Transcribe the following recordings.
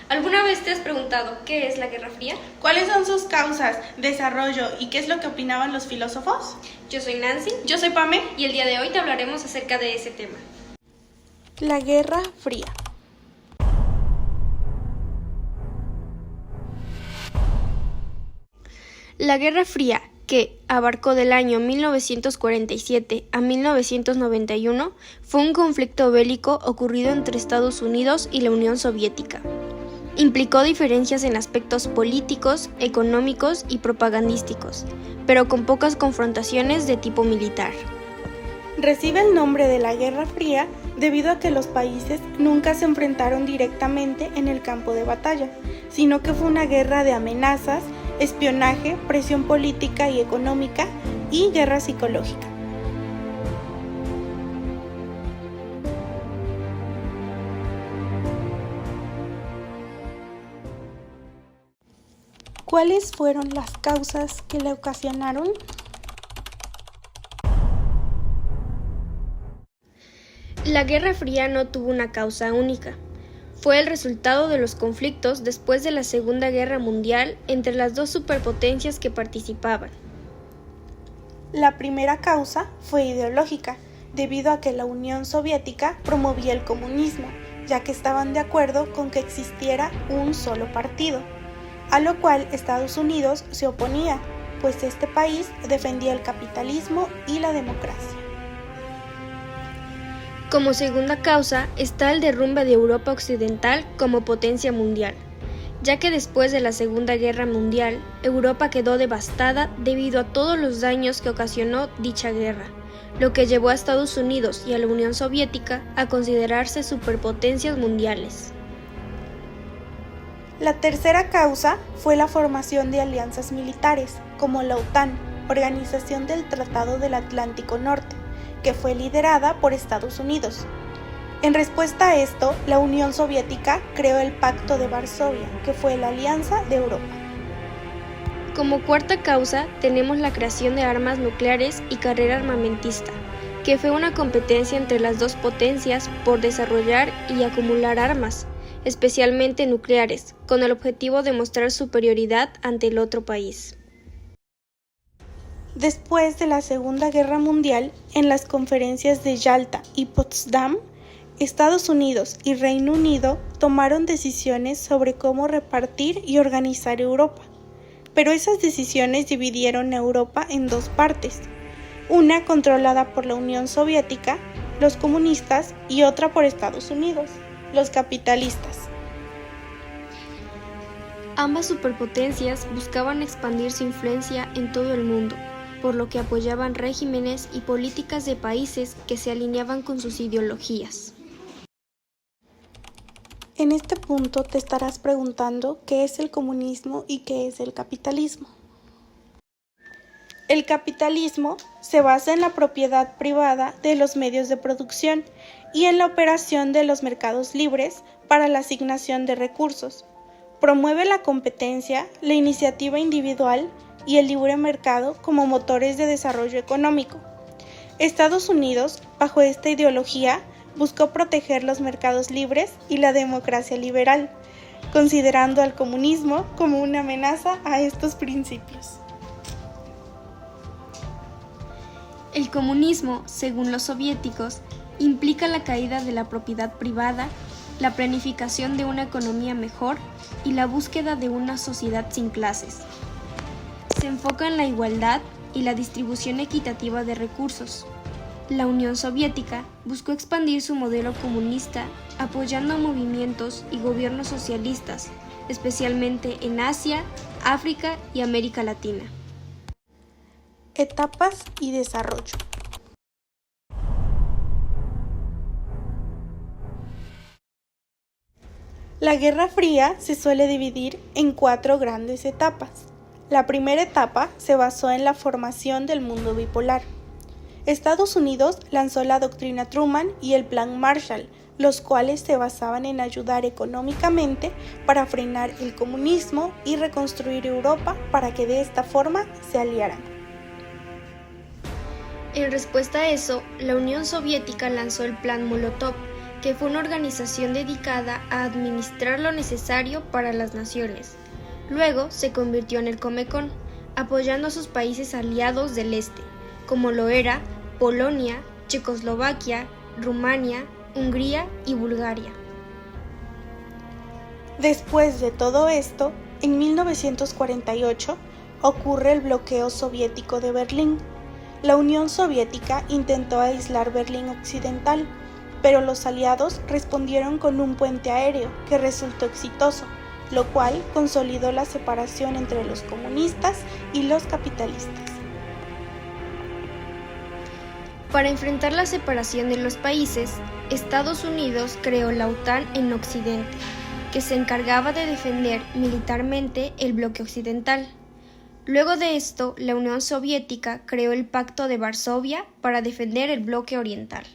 ¿Alguna vez te has preguntado qué es la Guerra Fría? ¿Cuáles son sus causas, desarrollo y qué es lo que opinaban los filósofos? Yo soy Nancy. Yo soy Pame. Y el día de hoy te hablaremos acerca de ese tema. La Guerra Fría. La Guerra Fría, que abarcó del año 1947 a 1991, fue un conflicto bélico ocurrido entre Estados Unidos y la Unión Soviética. Implicó diferencias en aspectos políticos, económicos y propagandísticos, pero con pocas confrontaciones de tipo militar. Recibe el nombre de la Guerra Fría debido a que los países nunca se enfrentaron directamente en el campo de batalla, sino que fue una guerra de amenazas, espionaje, presión política y económica y guerra psicológica. ¿Cuáles fueron las causas que la ocasionaron? La Guerra Fría no tuvo una causa única. Fue el resultado de los conflictos después de la Segunda Guerra Mundial entre las dos superpotencias que participaban. La primera causa fue ideológica, debido a que la Unión Soviética promovía el comunismo, ya que estaban de acuerdo con que existiera un solo partido, a lo cual Estados Unidos se oponía, pues este país defendía el capitalismo y la democracia. Como segunda causa está el derrumbe de Europa Occidental como potencia mundial, ya que después de la Segunda Guerra Mundial, Europa quedó devastada debido a todos los daños que ocasionó dicha guerra, lo que llevó a Estados Unidos y a la Unión Soviética a considerarse superpotencias mundiales. La tercera causa fue la formación de alianzas militares, como la OTAN, Organización del Tratado del Atlántico Norte, que fue liderada por Estados Unidos. En respuesta a esto, la Unión Soviética creó el Pacto de Varsovia, que fue la Alianza de Europa. Como cuarta causa tenemos la creación de armas nucleares y carrera armamentista, que fue una competencia entre las dos potencias por desarrollar y acumular armas, especialmente nucleares, con el objetivo de mostrar superioridad ante el otro país. Después de la Segunda Guerra Mundial, en las conferencias de Yalta y Potsdam, Estados Unidos y Reino Unido tomaron decisiones sobre cómo repartir y organizar Europa, pero esas decisiones dividieron a Europa en dos partes, una controlada por la Unión Soviética, los comunistas, y otra por Estados Unidos, los capitalistas. Ambas superpotencias buscaban expandir su influencia en todo el mundo, por lo que apoyaban regímenes y políticas de países que se alineaban con sus ideologías. En este punto te estarás preguntando qué es el comunismo y qué es el capitalismo. El capitalismo se basa en la propiedad privada de los medios de producción y en la operación de los mercados libres para la asignación de recursos. Promueve la competencia, la iniciativa individual y el libre mercado como motores de desarrollo económico. Estados Unidos, bajo esta ideología, buscó proteger los mercados libres y la democracia liberal, considerando al comunismo como una amenaza a estos principios. El comunismo, según los soviéticos, implica la caída de la propiedad privada, la planificación de una economía mejor y la búsqueda de una sociedad sin clases. Se enfoca en la igualdad y la distribución equitativa de recursos. La Unión Soviética buscó expandir su modelo comunista apoyando a movimientos y gobiernos socialistas, especialmente en Asia, África y América Latina. Etapas y desarrollo. La Guerra Fría se suele dividir en 4 grandes etapas. La primera etapa se basó en la formación del mundo bipolar. Estados Unidos lanzó la doctrina Truman y el Plan Marshall, los cuales se basaban en ayudar económicamente para frenar el comunismo y reconstruir Europa para que de esta forma se aliaran. En respuesta a eso, la Unión Soviética lanzó el Plan Molotov, que fue una organización dedicada a administrar lo necesario para las naciones. Luego se convirtió en el Comecon, apoyando a sus países aliados del este, como lo era Polonia, Checoslovaquia, Rumania, Hungría y Bulgaria. Después de todo esto, en 1948 ocurre el bloqueo soviético de Berlín. La Unión Soviética intentó aislar Berlín Occidental, pero los aliados respondieron con un puente aéreo que resultó exitoso, lo cual consolidó la separación entre los comunistas y los capitalistas. Para enfrentar la separación de los países, Estados Unidos creó la OTAN en Occidente, que se encargaba de defender militarmente el bloque occidental. Luego de esto, la Unión Soviética creó el Pacto de Varsovia para defender el bloque oriental.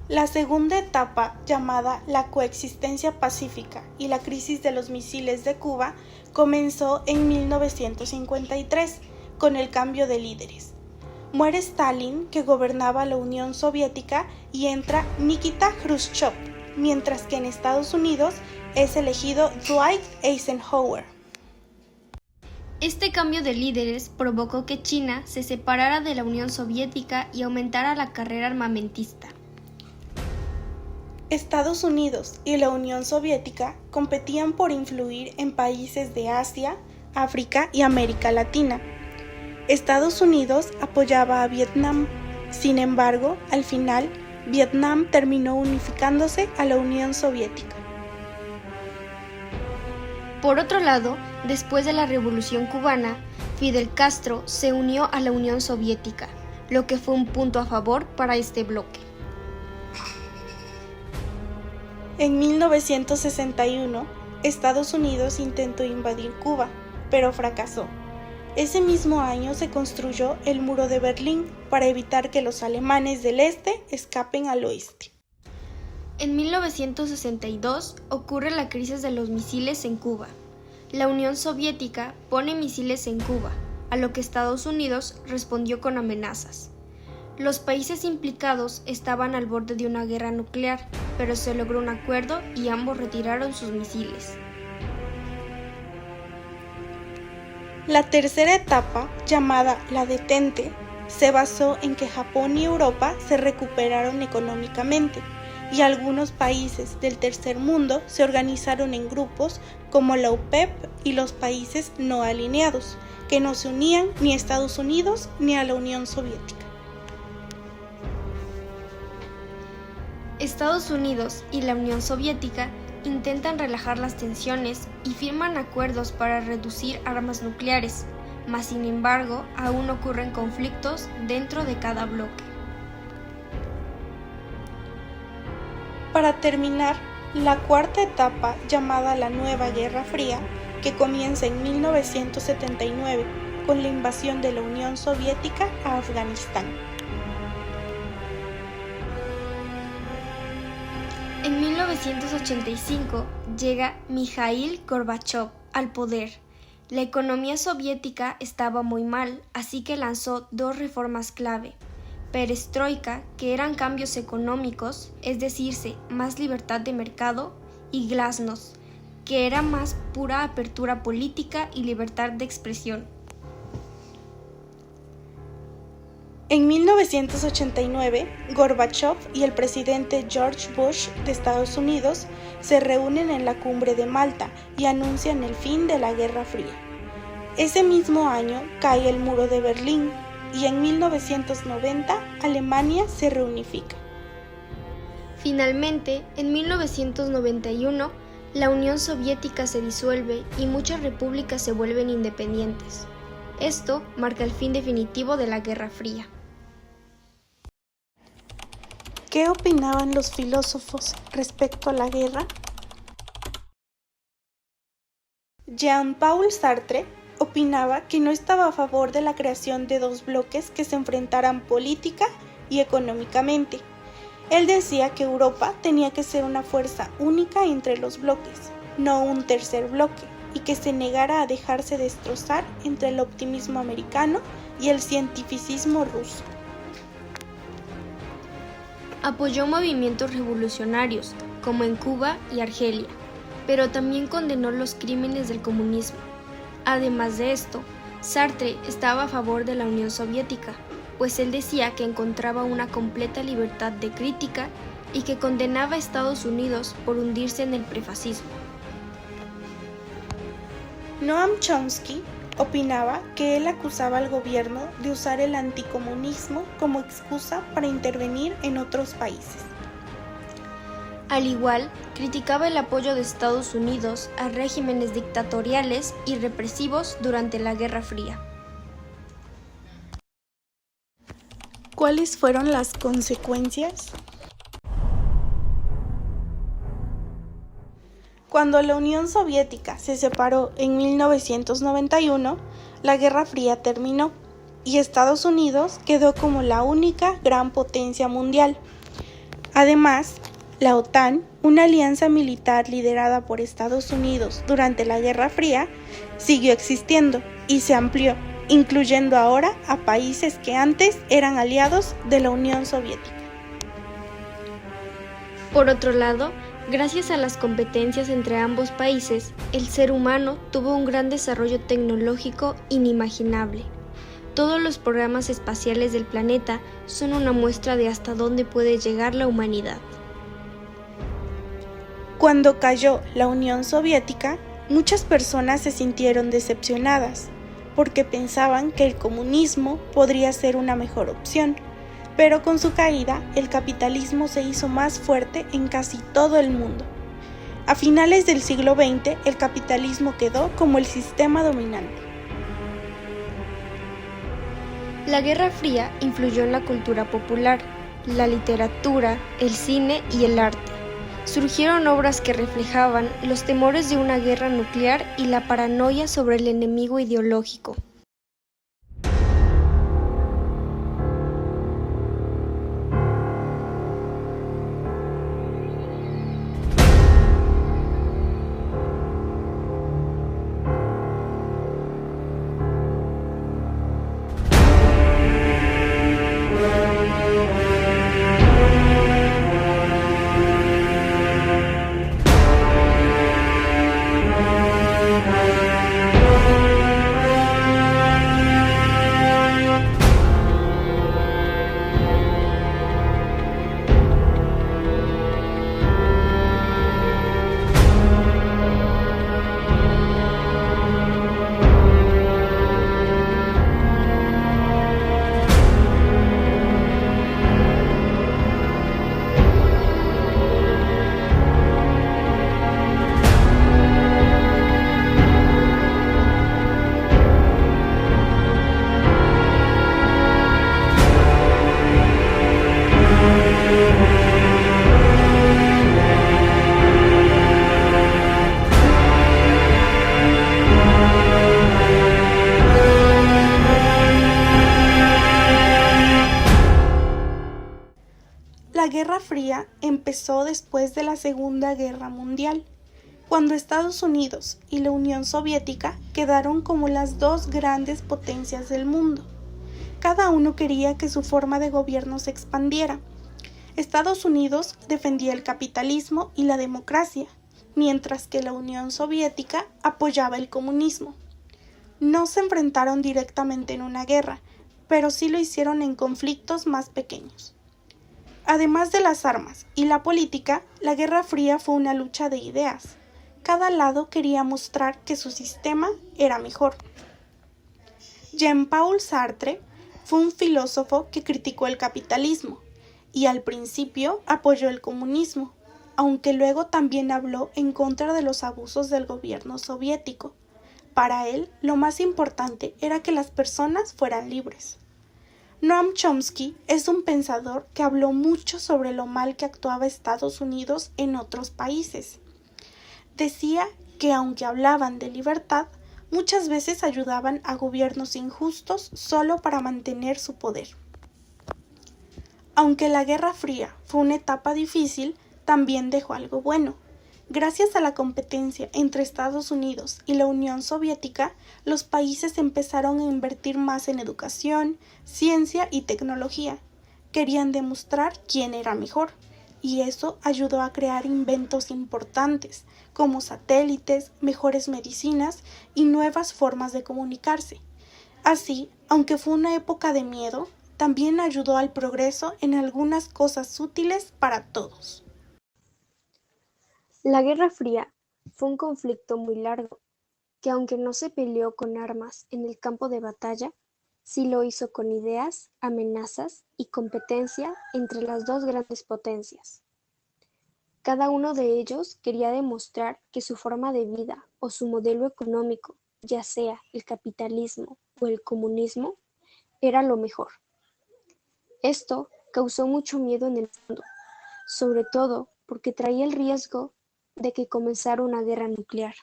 La segunda etapa, llamada la coexistencia pacífica y la crisis de los misiles de Cuba, comenzó en 1953 con el cambio de líderes. Muere Stalin, que gobernaba la Unión Soviética, y entra Nikita Khrushchev, mientras que en Estados Unidos es elegido Dwight Eisenhower. Este cambio de líderes provocó que China se separara de la Unión Soviética y aumentara la carrera armamentista. Estados Unidos y la Unión Soviética competían por influir en países de Asia, África y América Latina. Estados Unidos apoyaba a Vietnam. Sin embargo, al final, Vietnam terminó unificándose a la Unión Soviética. Por otro lado, después de la Revolución Cubana, Fidel Castro se unió a la Unión Soviética, lo que fue un punto a favor para este bloque. En 1961, Estados Unidos intentó invadir Cuba, pero fracasó. Ese mismo año se construyó el Muro de Berlín para evitar que los alemanes del este escapen al oeste. En 1962 ocurre la crisis de los misiles en Cuba. La Unión Soviética pone misiles en Cuba, a lo que Estados Unidos respondió con amenazas. Los países implicados estaban al borde de una guerra nuclear, pero se logró un acuerdo y ambos retiraron sus misiles. La tercera etapa, llamada la detente, se basó en que Japón y Europa se recuperaron económicamente, y algunos países del tercer mundo se organizaron en grupos como la OPEP y los países no alineados, que no se unían ni a Estados Unidos ni a la Unión Soviética. Estados Unidos y la Unión Soviética intentan relajar las tensiones y firman acuerdos para reducir armas nucleares, mas sin embargo aún ocurren conflictos dentro de cada bloque. Para terminar, la cuarta etapa, llamada la Nueva Guerra Fría, que comienza en 1979 con la invasión de la Unión Soviética a Afganistán. En 1985 llega Mikhail Gorbachev al poder. La economía soviética estaba muy mal, así que lanzó dos reformas clave: perestroika, que eran cambios económicos, es decirse, más libertad de mercado, y glasnost, que era más pura apertura política y libertad de expresión. En 1989, Gorbachev y el presidente George Bush de Estados Unidos se reúnen en la cumbre de Malta y anuncian el fin de la Guerra Fría. Ese mismo año cae el Muro de Berlín y en 1990 Alemania se reunifica. Finalmente, en 1991, la Unión Soviética se disuelve y muchas repúblicas se vuelven independientes. Esto marca el fin definitivo de la Guerra Fría. ¿Qué opinaban los filósofos respecto a la guerra? Jean-Paul Sartre opinaba que no estaba a favor de la creación de dos bloques que se enfrentaran política y económicamente. Él decía que Europa tenía que ser una fuerza única entre los bloques, no un tercer bloque, y que se negara a dejarse destrozar entre el optimismo americano y el cientificismo ruso. Apoyó movimientos revolucionarios, como en Cuba y Argelia, pero también condenó los crímenes del comunismo. Además de esto, Sartre estaba a favor de la Unión Soviética, pues él decía que encontraba una completa libertad de crítica y que condenaba a Estados Unidos por hundirse en el prefascismo. Noam Chomsky opinaba que él acusaba al gobierno de usar el anticomunismo como excusa para intervenir en otros países. Al igual, criticaba el apoyo de Estados Unidos a regímenes dictatoriales y represivos durante la Guerra Fría. ¿Cuáles fueron las consecuencias? Cuando la Unión Soviética se separó en 1991, la Guerra Fría terminó y Estados Unidos quedó como la única gran potencia mundial. Además, la OTAN, una alianza militar liderada por Estados Unidos durante la Guerra Fría, siguió existiendo y se amplió, incluyendo ahora a países que antes eran aliados de la Unión Soviética. Por otro lado, gracias a las competencias entre ambos países, el ser humano tuvo un gran desarrollo tecnológico inimaginable. Todos los programas espaciales del planeta son una muestra de hasta dónde puede llegar la humanidad. Cuando cayó la Unión Soviética, muchas personas se sintieron decepcionadas, porque pensaban que el comunismo podría ser una mejor opción. Pero con su caída, el capitalismo se hizo más fuerte en casi todo el mundo. A finales del siglo XX, el capitalismo quedó como el sistema dominante. La Guerra Fría influyó en la cultura popular, la literatura, el cine y el arte. Surgieron obras que reflejaban los temores de una guerra nuclear y la paranoia sobre el enemigo ideológico. La Guerra Fría empezó después de la Segunda Guerra Mundial, cuando Estados Unidos y la Unión Soviética quedaron como las dos grandes potencias del mundo. Cada uno quería que su forma de gobierno se expandiera. Estados Unidos defendía el capitalismo y la democracia, mientras que la Unión Soviética apoyaba el comunismo. No se enfrentaron directamente en una guerra, pero sí lo hicieron en conflictos más pequeños. Además de las armas y la política, la Guerra Fría fue una lucha de ideas. Cada lado quería mostrar que su sistema era mejor. Jean-Paul Sartre fue un filósofo que criticó el capitalismo y al principio apoyó el comunismo, aunque luego también habló en contra de los abusos del gobierno soviético. Para él, lo más importante era que las personas fueran libres. Noam Chomsky es un pensador que habló mucho sobre lo mal que actuaba Estados Unidos en otros países. Decía que aunque hablaban de libertad, muchas veces ayudaban a gobiernos injustos solo para mantener su poder. Aunque la Guerra Fría fue una etapa difícil, también dejó algo bueno. Gracias a la competencia entre Estados Unidos y la Unión Soviética, los países empezaron a invertir más en educación, ciencia y tecnología. querían demostrar quién era mejor, y eso ayudó a crear inventos importantes, como satélites, mejores medicinas y nuevas formas de comunicarse. Así, aunque fue una época de miedo, también ayudó al progreso en algunas cosas útiles para todos. La Guerra Fría fue un conflicto muy largo, que aunque no se peleó con armas en el campo de batalla, sí lo hizo con ideas, amenazas y competencia entre las dos grandes potencias. Cada uno de ellos quería demostrar que su forma de vida o su modelo económico, ya sea el capitalismo o el comunismo, era lo mejor. Esto causó mucho miedo en el mundo, sobre todo porque traía el riesgo de que comenzara una guerra nuclear.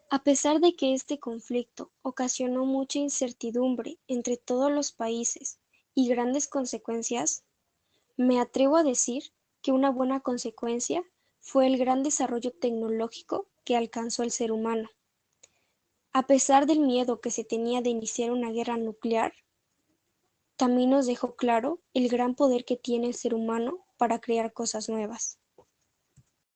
A pesar de que este conflicto ocasionó mucha incertidumbre entre todos los países y grandes consecuencias, me atrevo a decir que una buena consecuencia fue el gran desarrollo tecnológico que alcanzó el ser humano. A pesar del miedo que se tenía de iniciar una guerra nuclear, también nos dejó claro el gran poder que tiene el ser humano para crear cosas nuevas.